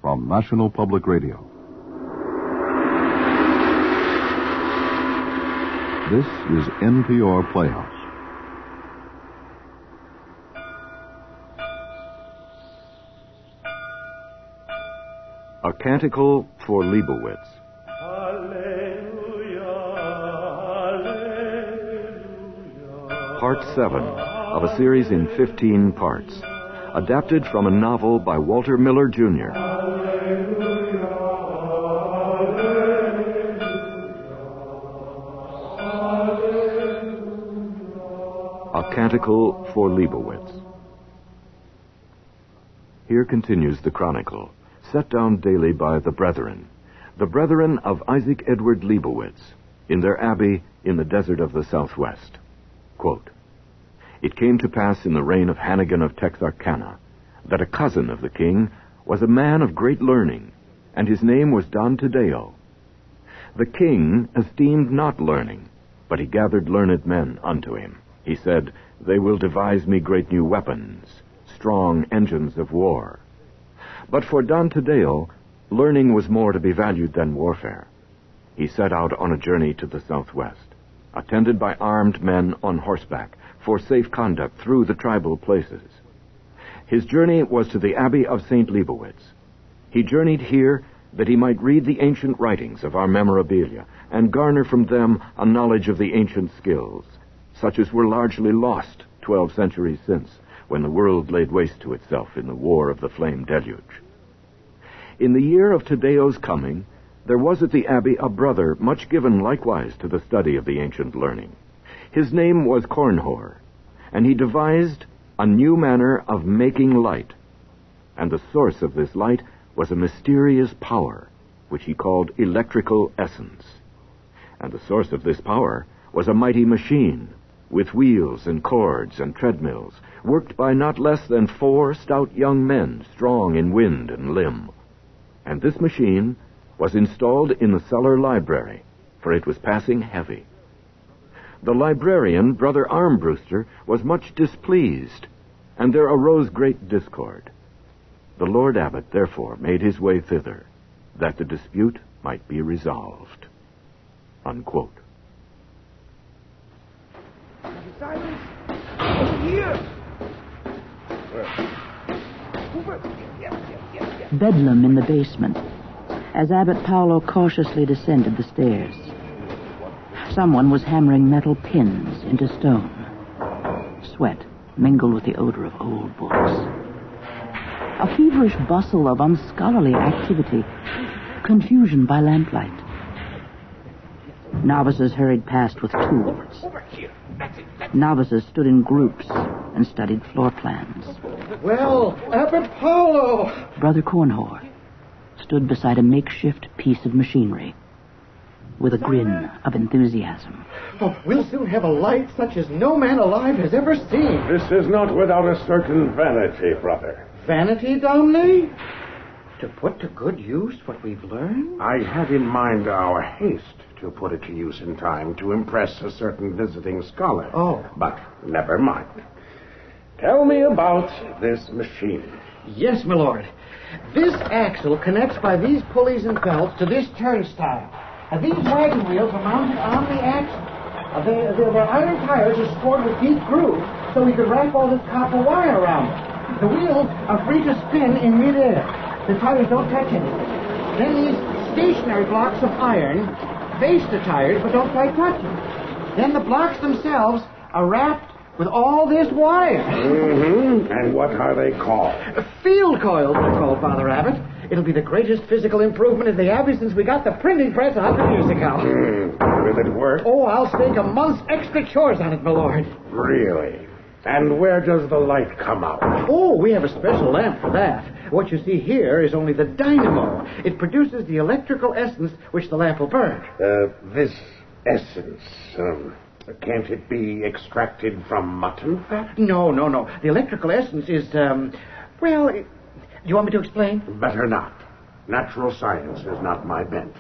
from National Public Radio. This is NPR Playhouse. A Canticle for Leibowitz. Part 7 of a series in 15 parts, adapted from a novel by Walter Miller, Jr. A Canticle for Leibowitz. Here continues the chronicle, set down daily by the brethren of Isaac Edward Leibowitz, in their abbey in the desert of the Southwest. Quote, "It came to pass in the reign of Hannigan of Texarkana that a cousin of the king was a man of great learning, and his name was Don Taddeo. The king esteemed not learning, but he gathered learned men unto him. He said, They will devise me great new weapons, strong engines of war. But for Don Taddeo, learning was more to be valued than warfare. He set out on a journey to the southwest, attended by armed men on horseback, for safe conduct through the tribal places. His journey was to the Abbey of St. Leibowitz. He journeyed here that he might read the ancient writings of our memorabilia and garner from them a knowledge of the ancient skills, such as were largely lost 12 centuries since, when the world laid waste to itself in the war of the flame deluge. In the year of Taddeo's coming, there was at the Abbey a brother much given likewise to the study of the ancient learning. His name was Cornhor, and he devised a new manner of making light, and the source of this light was a mysterious power, which he called electrical essence. And the source of this power was a mighty machine, with wheels and cords and treadmills, worked by not less than 4 stout young men, strong in wind and limb. And this machine was installed in the cellar library, for it was passing heavy. The librarian, Brother Armbruster, was much displeased, and there arose great discord. The Lord Abbot, therefore, made his way thither, that the dispute might be resolved." Unquote. Silence! Over here! Bedlam in the basement, as Abbot Paolo cautiously descended the stairs. Someone was hammering metal pins into stone. Sweat mingled with the odor of old books. A feverish bustle of unscholarly activity, confusion by lamplight. Novices hurried past with tools. Over here. That's it. Novices stood in groups and studied floor plans. Well, Abbot Paolo! Brother Cornhor stood beside a makeshift piece of machinery with a grin of enthusiasm. Oh, we'll soon have a light such as no man alive has ever seen. This is not without a certain vanity, brother. Vanity, Domney? To put to good use what we've learned? I had in mind our haste to put it to use in time to impress a certain visiting scholar. Oh. But never mind. Tell me about this machine. Yes, my lord. This axle connects by these pulleys and belts to this turnstile. And these wagon wheels are mounted on the axle. Their iron tires are scored with deep grooves, so we could wrap all this copper wire around it. The wheels are free to spin in midair. The tires don't touch anything. Then these stationary blocks of iron face the tires but don't quite touch them. Then the blocks themselves are wrapped with all this wire. Mm-hmm. And what are they called? Field coils, they're called, Father Abbot. It'll be the greatest physical improvement in the Abbey since we got the printing press 100 years ago. Will it work? Oh, I'll stake a month's extra chores on it, my lord. Really? And where does the light come out? Oh, we have a special lamp for that. What you see here is only the dynamo. It produces the electrical essence which the lamp will burn. This essence, can't it be extracted from mutton fat? No. The electrical essence is, well, do you want me to explain? Better not. Natural science is not my bent.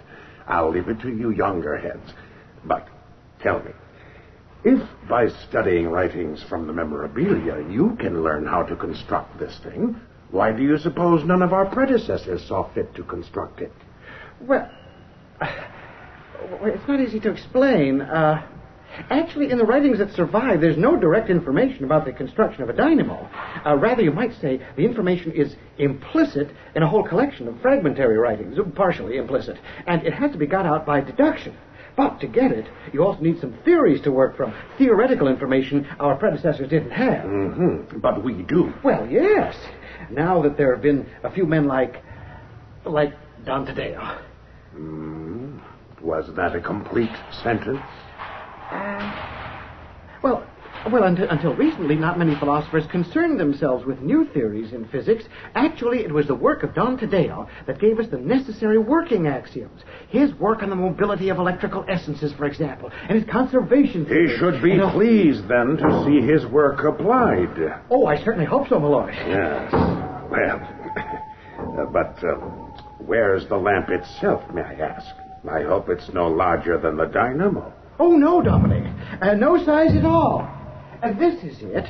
I'll leave it to you younger heads. But tell me, if by studying writings from the memorabilia you can learn how to construct this thing, Why do you suppose none of our predecessors saw fit to construct it? Well, it's not easy to explain. Actually, in the writings that survive, there's no direct information about the construction of a dynamo. Rather, you might say the information is implicit in a whole collection of fragmentary writings, partially implicit, and it has to be got out by deduction. But to get it, you also need some theories to work from, theoretical information our predecessors didn't have. Mm-hmm. But we do. Well, yes. Now that there have been a few men like Don Tadeo. Was that a complete sentence? Well, until recently, not many philosophers concerned themselves with new theories in physics. Actually, it was the work of Don Tadeo that gave us the necessary working axioms. His work on the mobility of electrical essences, for example, and his conservation theory. He should be pleased, then, to see his work applied. Oh, I certainly hope so, my lord. Yes. Well, but where's the lamp itself, may I ask? I hope it's no larger than the dynamo. Oh, no, Dominic. No size at all. This is it.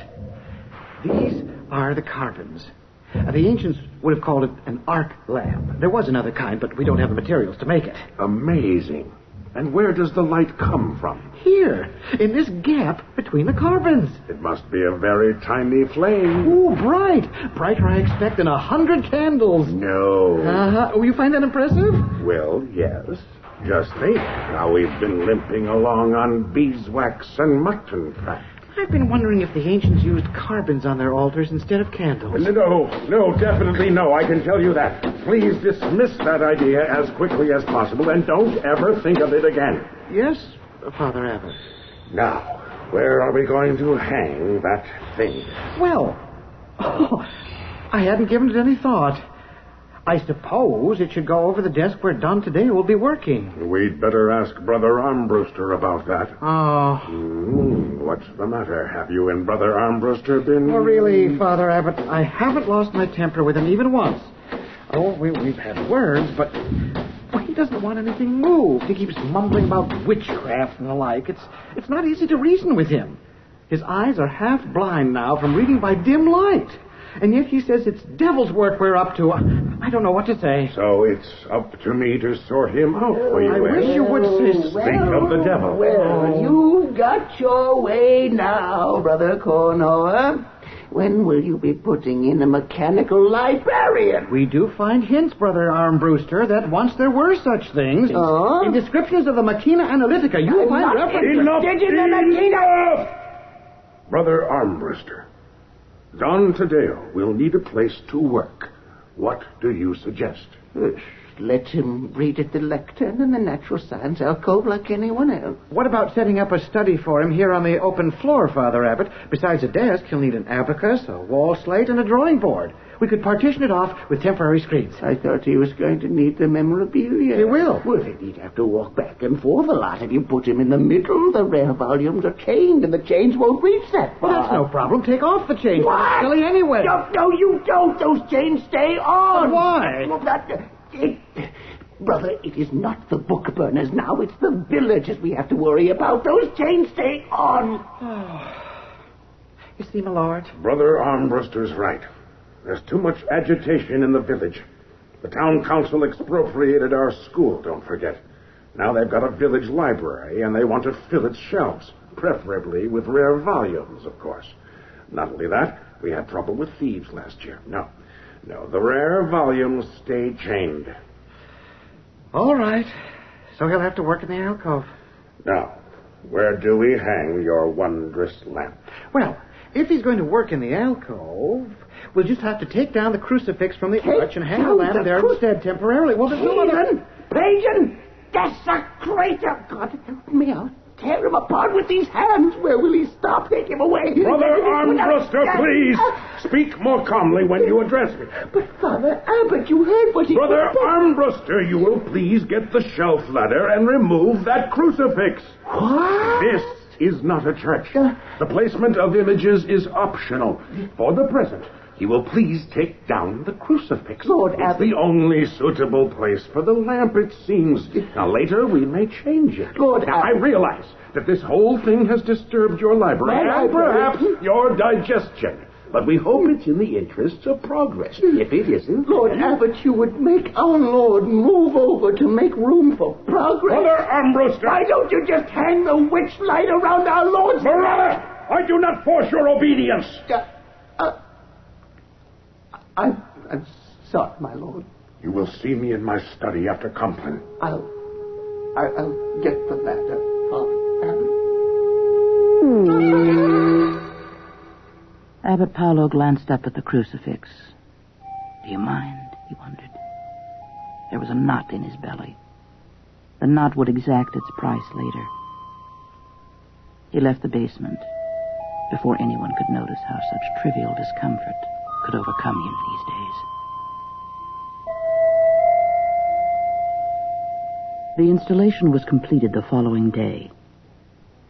These are the carbons. The ancients would have called it an arc lamp. There was another kind, but we don't have the materials to make it. Amazing. And where does the light come from? Here, in this gap between the carbons. It must be a very tiny flame. Ooh, bright. Brighter, I expect, than 100 candles. No. Oh, you find that impressive? Well, yes. Just think how we've been limping along on beeswax and mutton fat. I've been wondering if the ancients used carbons on their altars instead of candles. No, definitely no. I can tell you that. Please dismiss that idea as quickly as possible and don't ever think of it again. Yes, Father Abbot. Now, where are we going to hang that thing? Well, I hadn't given it any thought. I suppose it should go over the desk where Don Tadeo will be working. We'd better ask Brother Armbruster about that. Oh. What's the matter? Have you and Brother Armbruster been... Well, really, Father Abbot, I haven't lost my temper with him even once. Oh, we've had words, but he doesn't want anything moved. He keeps mumbling about witchcraft and the like. It's not easy to reason with him. His eyes are half blind now from reading by dim light. And yet he says it's devil's work we're up to. I don't know what to say. So it's up to me to sort him out for you. I wish you would say... Speak of the devil. Well, you've got your way now, Brother Cornor. When will you be putting in a mechanical librarian? We do find hints, Brother Armbruster, that once there were such things. In descriptions of the Machina Analytica, you'll find references... Enough! Brother Armbruster, Don Tadeo will need a place to work. What do you suggest? Let him read at the lectern in the natural science alcove like anyone else. What about setting up a study for him here on the open floor, Father Abbot? Besides a desk, he'll need an abacus, a wall slate, and a drawing board. We could partition it off with temporary screens. I thought he was going to need the memorabilia. He will. Well, then he'd have to walk back and forth a lot. If you put him in the middle, the rare volumes are chained, and the chains won't reach that far. Well, that's no problem. Take off the chains. What? It's silly anyway. No, you don't. Those chains stay on. But why? Well, brother, it is not the book burners now. It's the villagers we have to worry about. Those chains stay on. You see, my lord? Brother Armbruster's right. There's too much agitation in the village. The town council expropriated our school, don't forget. Now they've got a village library, and they want to fill its shelves, preferably with rare volumes, of course. Not only that, we had trouble with thieves last year. No, the rare volumes stay chained. All right. So he'll have to work in the alcove. Now, where do we hang your wondrous lamp? Well, if he's going to work in the alcove, we'll just have to take down the crucifix from the arch and hang the lamp there instead temporarily. Well, there's no other... Pagan! Desecrator! God help me, I'll tear him apart with these hands. Where will he stop? Take him away. Brother Armbruster, please! Speak more calmly when you address me. But, Father Abbot, you heard what he... Brother Armbruster, you will please get the shelf ladder and remove that crucifix. What? This is not a church. The placement of images is optional. For the present, you will please take down the crucifix. Lord It's Abbot. the only suitable place for the lamp, it seems. Now, later, we may change it. Lord now, I realize that this whole thing has disturbed your library My and library? perhaps your digestion. But we hope it's in the interests of progress. If it isn't... Lord Abbot, you would make our Lord move over to make room for progress. Brother Armbruster! Why don't you just hang the witch light around our Lord's... Brother, I do not force your obedience. I'm sorry, my Lord. You will see me in my study after Compline. I'll get the matter, Father Abbot. Abbot Paolo glanced up at the crucifix. Do you mind? He wondered. There was a knot in his belly. The knot would exact its price later. He left the basement before anyone could notice how such trivial discomfort could overcome him these days. The installation was completed the following day.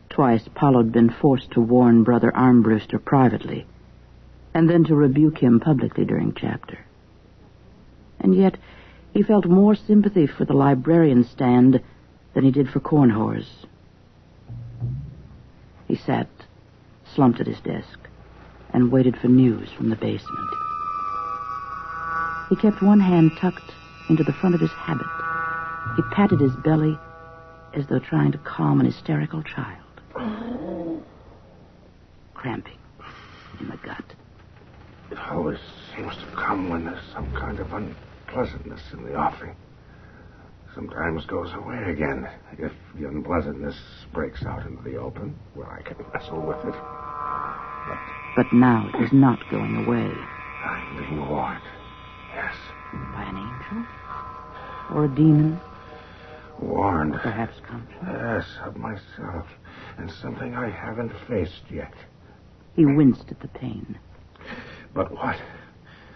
Twice, Paolo had been forced to warn Brother Armbruster privately, and then to rebuke him publicly during chapter. And yet, he felt more sympathy for the librarian's stand than he did for Cornhor's. He sat, slumped at his desk, and waited for news from the basement. He kept one hand tucked into the front of his habit. He patted his belly as though trying to calm an hysterical child. Cramping in the gut. It always seems to come when there's some kind of unpleasantness in the offing. Sometimes goes away again. If the unpleasantness breaks out into the open, well, I can wrestle with it. But now it was not going away. I'm being warned. Yes. By an angel? Or a demon? Warned. Or perhaps conscious? Yes, of myself. And something I haven't faced yet. He winced at the pain. But what?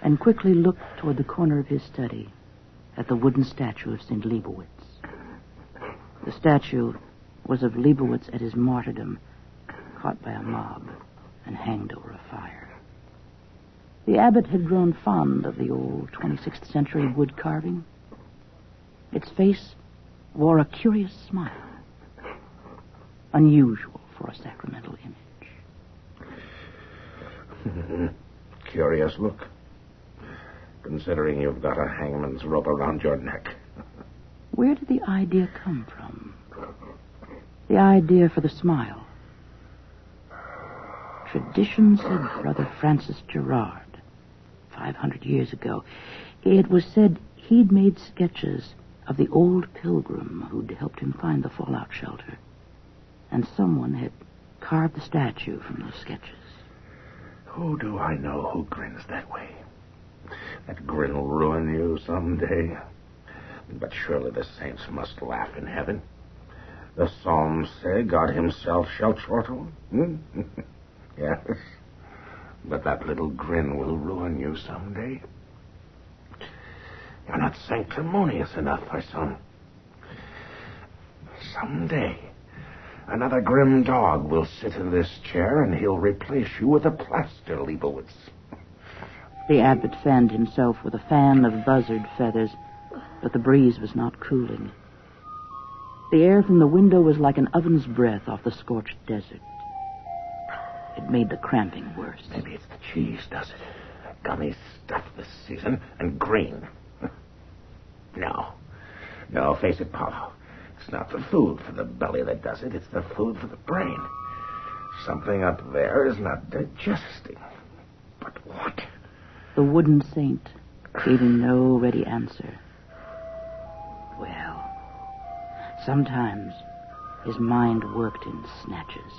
And quickly looked toward the corner of his study at the wooden statue of St. Leibowitz. The statue was of Leibowitz at his martyrdom, caught by a mob and hanged over a fire. The abbot had grown fond of the old 26th century wood carving. Its face wore a curious smile, unusual for a sacramental image. Curious look, considering you've got a hangman's rope around your neck. Where did the idea come from? The idea for the smile. Tradition, said Brother Francis Gerard, 500 years ago. It was said he'd made sketches of the old pilgrim who'd helped him find the fallout shelter. And someone had carved the statue from those sketches. Who do I know who grins that way? That grin will ruin you someday. But surely the saints must laugh in heaven. The Psalms say God himself shall chortle. Yes. But that little grin will ruin you someday. You're not sanctimonious enough, my son. Someday, another grim dog will sit in this chair and he'll replace you with a plaster Leibowitz. The abbot fanned himself with a fan of buzzard feathers, but the breeze was not cooling. The air from the window was like an oven's breath off the scorched desert. It made the cramping worse. Maybe it's the cheese, does it? Gummy stuff this season, and green. No, face it, Paulo. It's not the food for the belly that does it. It's the food for the brain. Something up there is not digesting. But what? The wooden saint gave him no ready answer. Well, sometimes his mind worked in snatches.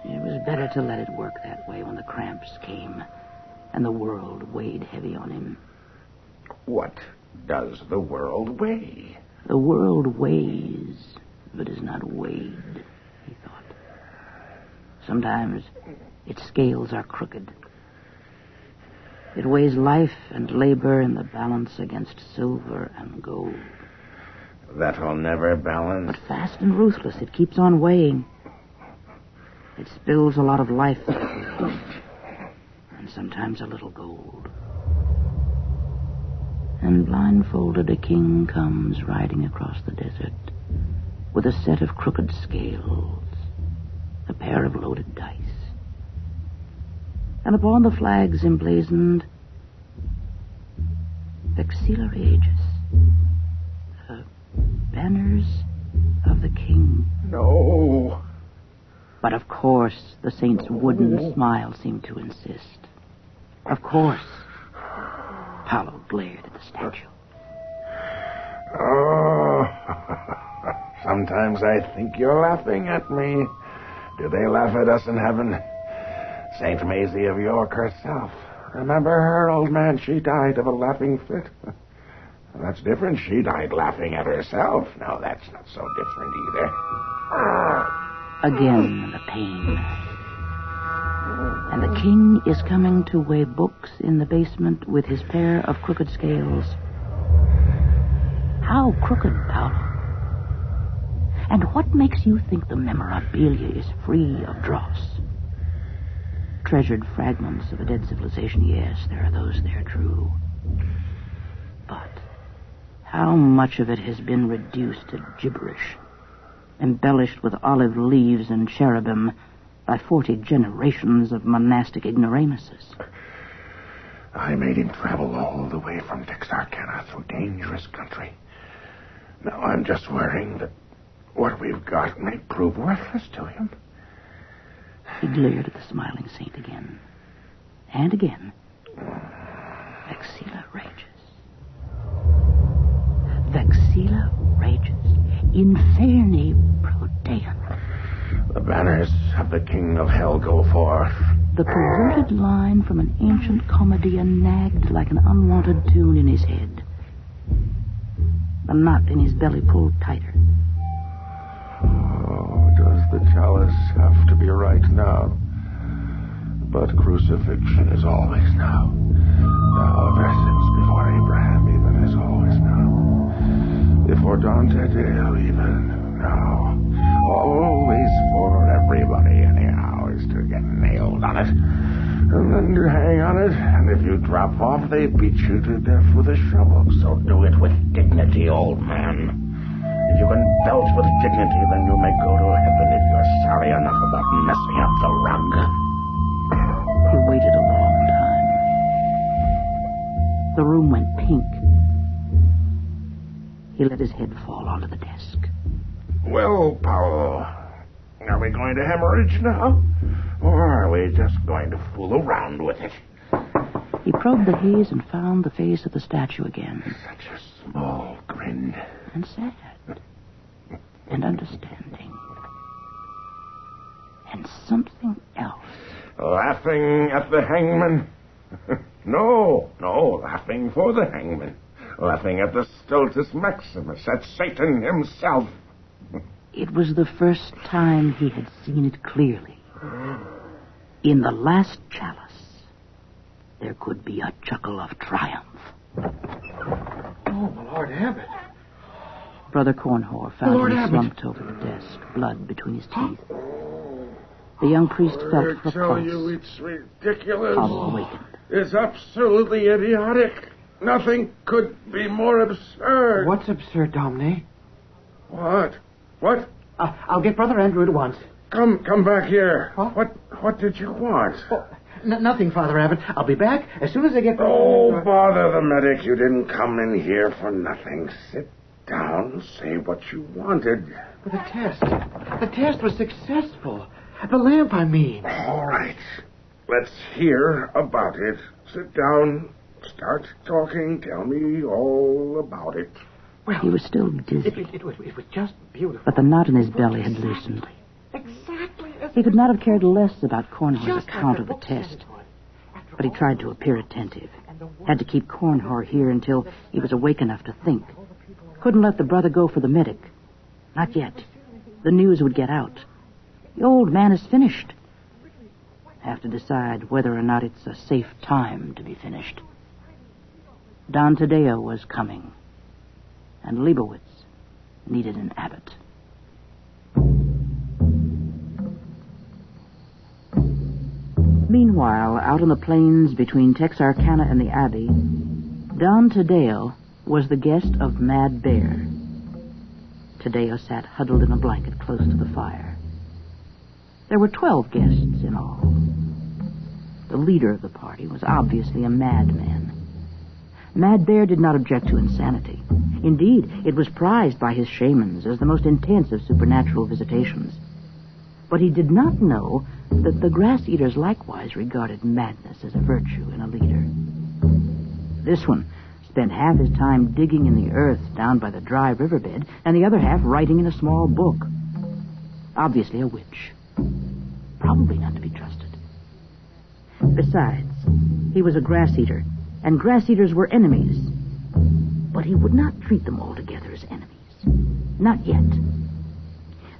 It was better to let it work that way when the cramps came and the world weighed heavy on him. What does the world weigh? The world weighs, but is not weighed, he thought. Sometimes its scales are crooked. It weighs life and labor in the balance against silver and gold. That'll never balance. But fast and ruthless, it keeps on weighing. It spills a lot of life and sometimes a little gold. And blindfolded a king comes riding across the desert with a set of crooked scales, a pair of loaded dice. and upon the flags emblazoned Vexilla Regis, the banners of the king. No. But of course, the saint's wooden smile seemed to insist. Of course. Paolo glared at the statue. Oh, sometimes I think you're laughing at me. Do they laugh at us in heaven? Saint Maisie of York herself. Remember her, old man? She died of a laughing fit. That's different. She died laughing at herself. No, that's not so different either. Again, the pain. And the king is coming to weigh books in the basement with his pair of crooked scales. How crooked, Paolo? And what makes you think the memorabilia is free of dross? Treasured fragments of a dead civilization, yes, there are those there, true. But how much of it has been reduced to gibberish, embellished with olive leaves and cherubim by 40 generations of monastic ignoramuses? I made him travel all the way from Texarkana through dangerous country. Now I'm just worrying that what we've got may prove worthless to him. He glared at the smiling saint again. And again. Vexilla Regis. Vexilla Regis. Inferni Protean. The banners of the King of Hell go forth. The perverted line from an ancient commedia nagged like an unwanted tune in his head. The knot in his belly pulled tighter. Oh, does the chalice have to be right now? But crucifixion is always now. Now, ever since before Abraham, even is always now. Before Dante Dale, even now. Always for everybody, anyhow, is to get nailed on it. And then to hang on it, and if you drop off, they beat you to death with a shovel. So do it with dignity, old man. If you can belch with dignity, then you may go to heaven if you're sorry enough about messing up the rug. He waited a long time. The room went pink. He let his head fall onto the desk. Well, Paolo, are we going to hemorrhage now? Or are we just going to fool around with it? He probed the haze and found the face of the statue again. Such a small grin. And sad. And understanding. And something else. Laughing at the hangman? No, laughing for the hangman. Laughing at the Stultus Maximus, at Satan himself. It was the first time he had seen it clearly. In the last chalice, there could be a chuckle of triumph. Oh, my Lord Abbot. Brother Cornhor found Lord him Abbot. slumped over the desk, blood between his teeth. The young priest felt for a tell pulse. you, it's ridiculous. Paolo awakened. It's absolutely idiotic. Nothing could be more absurd. What's absurd, Domine? What? I'll get Brother Andrew at once. Come back here. Huh? What did you want? Oh, nothing, Father Abbot. I'll be back as soon as I get... Oh, bother the medic. You didn't come in here for nothing. Sit down. Say what you wanted. But the test. The test was successful. The lamp, I mean. All right. Let's hear about it. Sit down. Start talking. Tell me all about it. Well, He was still dizzy, it was just beautiful. but the knot in his belly had loosened. Exactly. As He could not have cared less about Cornhor's just account like of the book said test, it would. After but he all, tried to appear attentive. and the world- Had to keep Cornhor here until he was awake enough to think. Couldn't let the brother go for the medic. Not yet. The news would get out. The old man is finished. Have to decide whether or not it's a safe time to be finished. Don Taddeo was coming, and Leibowitz needed an abbot. Meanwhile, out on the plains between Texarkana and the Abbey, Don Taddeo was the guest of Mad Bear. Taddeo sat huddled in a blanket close to the fire. There were 12 guests in all. the leader of the party, was obviously a madman. Mad Bear did not object to insanity. Indeed, it was prized by his shamans as the most intense of supernatural visitations. But he did not know that the grass-eaters likewise regarded madness as a virtue in a leader. This one spent half his time digging in the earth down by the dry riverbed, and the other half writing in a small book. Obviously a witch. Probably not to be trusted. Besides, he was a grass-eater, and grass-eaters were enemies. But he would not treat them altogether as enemies. Not yet.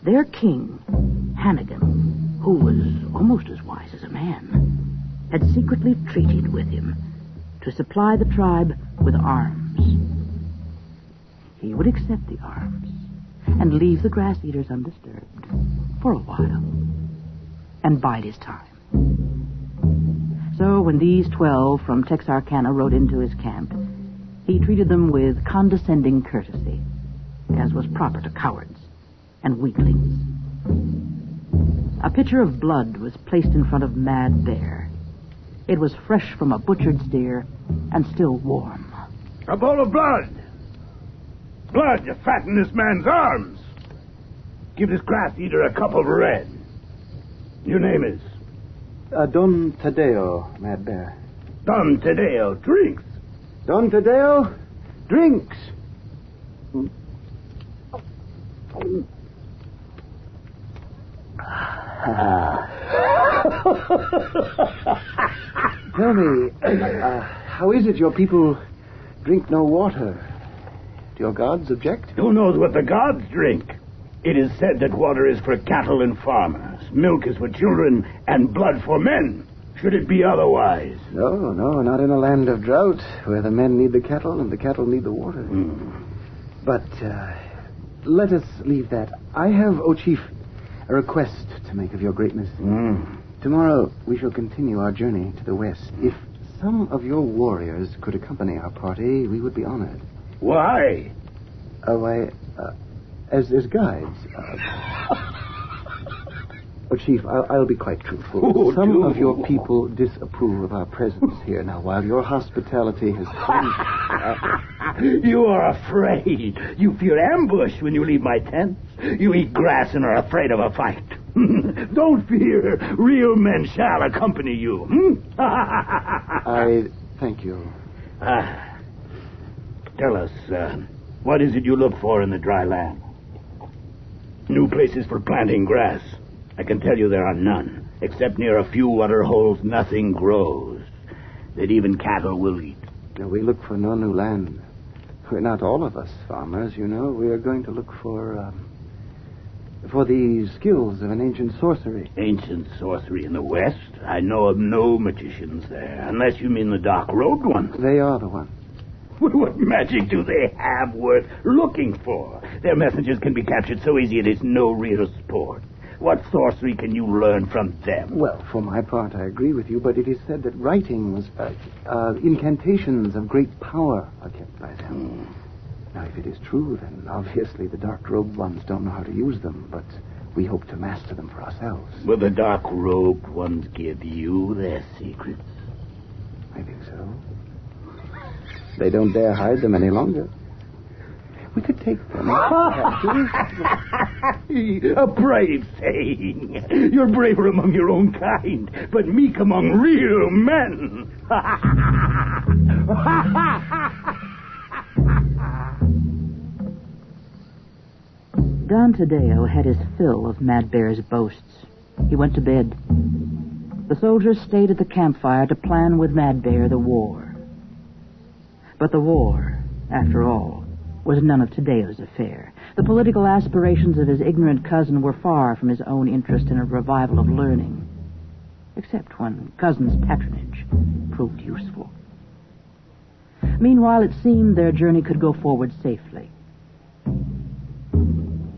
Their king, Hannigan, who was almost as wise as a man, had secretly treated with him to supply the tribe with arms. He would accept the arms and leave the grass-eaters undisturbed for a while and bide his time. So when these 12 from Texarkana rode into his camp, he treated them with condescending courtesy, as was proper to cowards and weaklings. A pitcher of blood was placed in front of Mad Bear. It was fresh from a butchered steer and still warm. A bowl of blood! Blood to fatten this man's arms! Give this grass-eater a cup of red. Your name is? Don Tadeo, Mad Bear. Don Tadeo drinks. Don Tadeo drinks. Tell me, how is it your people drink no water? Do your gods object? Who knows what the gods drink? It is said that water is for cattle and farmers, milk is for children, and blood for men. Should it be otherwise? No, not in a land of drought, where the men need the cattle and the cattle need the water. But let us leave that. I have, O Chief, a request to make of your greatness. Tomorrow we shall continue our journey to the west. If some of your warriors could accompany our party, we would be honored. Why? As guides. Chief, I'll be quite truthful. Some of your people disapprove of our presence here. Now, while your hospitality has been... You are afraid. You fear ambush when you leave my tents. You eat grass and are afraid of a fight. Don't fear. Real men shall accompany you. I thank you. Tell us, what is it you look for in the dry land? New places for planting grass. I can tell you there are none. Except near a few water holes, nothing grows that even cattle will eat. Now, we look for no new land. We're not all of us farmers, you know. We are going to look for the skills of an ancient sorcery. Ancient sorcery in the West? I know of no magicians there, unless you mean the dark-robed ones. They are the ones. What magic do they have worth looking for? Their messengers can be captured so easy it is no real sport. What sorcery can you learn from them? Well, for my part, I agree with you, but it is said that writings, incantations of great power are kept by them. Now, if it is true, then obviously the dark-robed ones don't know how to use them, but we hope to master them for ourselves. Will the dark-robed ones give you their secrets? I think so. They don't dare hide them any longer. We could take them. A brave saying. You're braver among your own kind, but meek among real men. Don Tadeo had his fill of Mad Bear's boasts. He went to bed. The soldiers stayed at the campfire to plan with Mad Bear the war. But the war, after all, was none of Tadeo's affair. The political aspirations of his ignorant cousin were far from his own interest in a revival of learning, except when cousin's patronage proved useful. Meanwhile, it seemed their journey could go forward safely.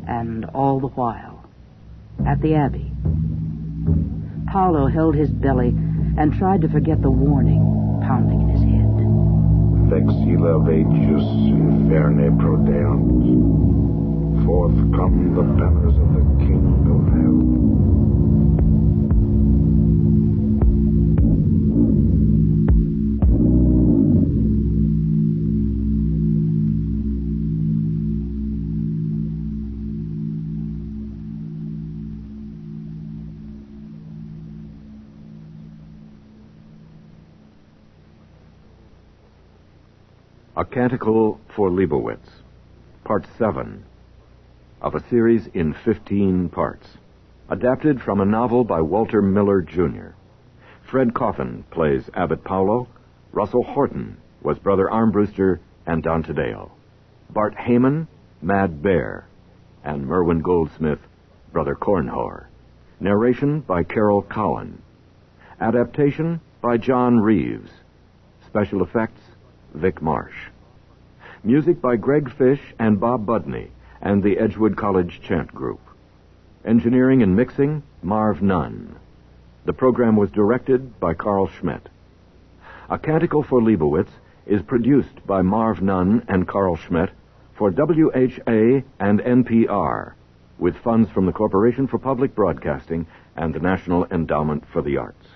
And all the while, at the Abbey, Paolo held his belly and tried to forget the warning pounding in his head. Vexilla Vegius inferne prodeunt. Forth come the banners of the King of Hell. A Canticle for Leibowitz, Part 7 of a series in 15 parts, adapted from a novel by Walter Miller, Jr. Fred Coffin plays Abbot Paulo. Russell Horton was Brother Armbruster and Don Tadeo. Bart Heyman, Mad Bear, and Merwin Goldsmith, Brother Cornhoer. Narration by Carol Cowan. Adaptation by John Reeves. Special effects, Vic Marsh. Music by Greg Fish and Bob Budney and the Edgewood College Chant Group. Engineering and mixing, Marv Nunn. The program was directed by Carl Schmidt. A Canticle for Leibowitz is produced by Marv Nunn and Carl Schmidt for WHA and NPR, with funds from the Corporation for Public Broadcasting and the National Endowment for the Arts.